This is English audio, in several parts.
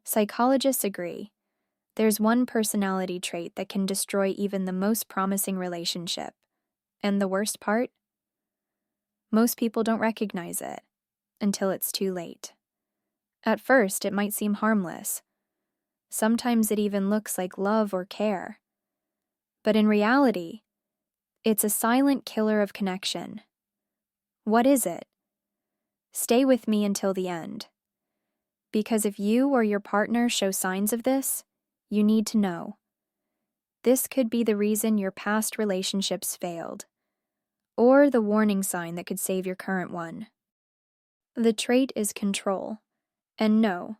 Psychologists agree. There's one personality trait that can destroy even the most promising relationship. And the worst part? Most people don't recognize it until it's too late. At first, it might seem harmless. Sometimes it even looks like love or care. But in reality, it's a silent killer of connection. What is it? Stay with me until the end. Because if you or your partner show signs of this, you need to know. This could be the reason your past relationships failed, or the warning sign that could save your current one. The trait is control. And no,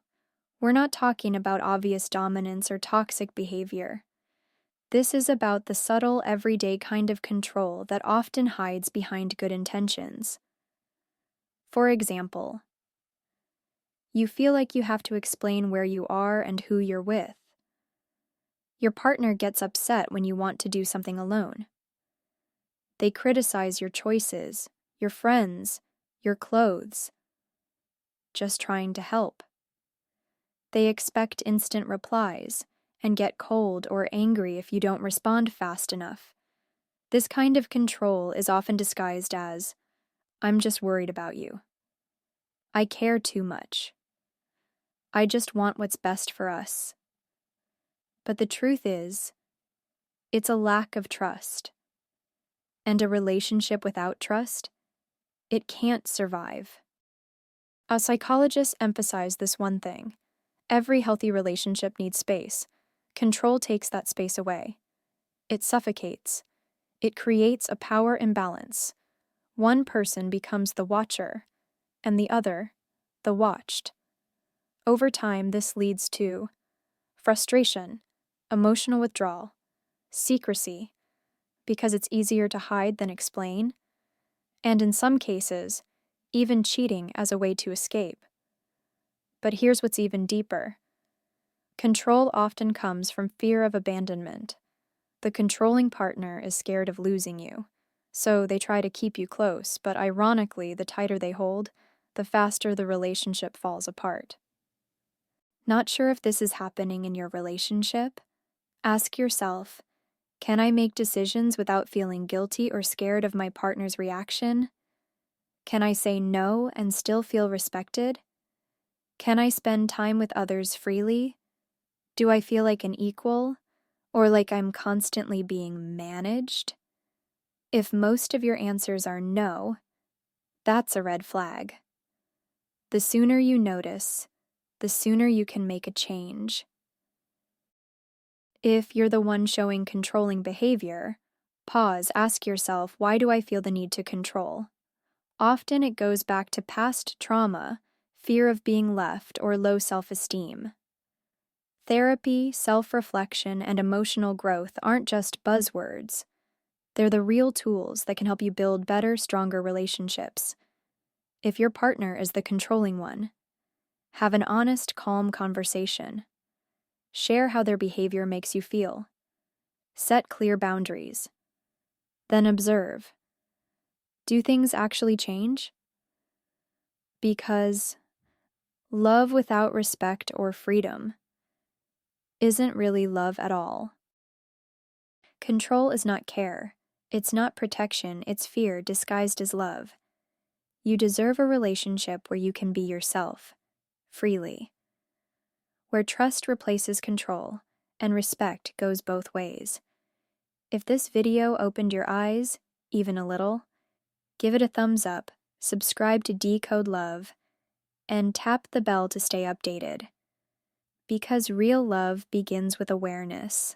we're not talking about obvious dominance or toxic behavior. This is about the subtle, everyday kind of control that often hides behind good intentions. For example, you feel like you have to explain where you are and who you're with. Your partner gets upset when you want to do something alone. They criticize your choices, your friends, your clothes. Just trying to help. They expect instant replies and get cold or angry if you don't respond fast enough. This kind of control is often disguised as, "I'm just worried about you. I care too much. I just want what's best for us." But the truth is, it's a lack of trust. And a relationship without trust, it can't survive. Psychologists emphasize this one thing. Every healthy relationship needs space. Control takes that space away. It suffocates. It creates a power imbalance. One person becomes the watcher, and the other, the watched. Over time, this leads to frustration, emotional withdrawal, secrecy, because it's easier to hide than explain, and in some cases, even cheating as a way to escape. But here's what's even deeper. Control often comes from fear of abandonment. The controlling partner is scared of losing you, so they try to keep you close, but ironically, the tighter they hold, the faster the relationship falls apart. Not sure if this is happening in your relationship? Ask yourself, can I make decisions without feeling guilty or scared of my partner's reaction? Can I say no and still feel respected? Can I spend time with others freely? Do I feel like an equal, or like I'm constantly being managed? If most of your answers are no, that's a red flag. The sooner you notice, the sooner you can make a change. If you're the one showing controlling behavior, pause, ask yourself, why do I feel the need to control? Often it goes back to past trauma, fear of being left, or low self-esteem. Therapy, self-reflection, and emotional growth aren't just buzzwords. They're the real tools that can help you build better, stronger relationships. If your partner is the controlling one, have an honest, calm conversation. Share how their behavior makes you feel. Set clear boundaries. Then observe. Do things actually change? Because love without respect or freedom isn't really love at all. Control is not care. It's not protection. It's fear disguised as love. You deserve a relationship where you can be yourself, freely. Where trust replaces control and respect goes both ways. If this video opened your eyes, even a little, give it a thumbs up, subscribe to Decode Love, and tap the bell to stay updated. Because real love begins with awareness.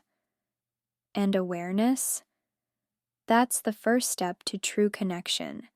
And awareness? That's the first step to true connection.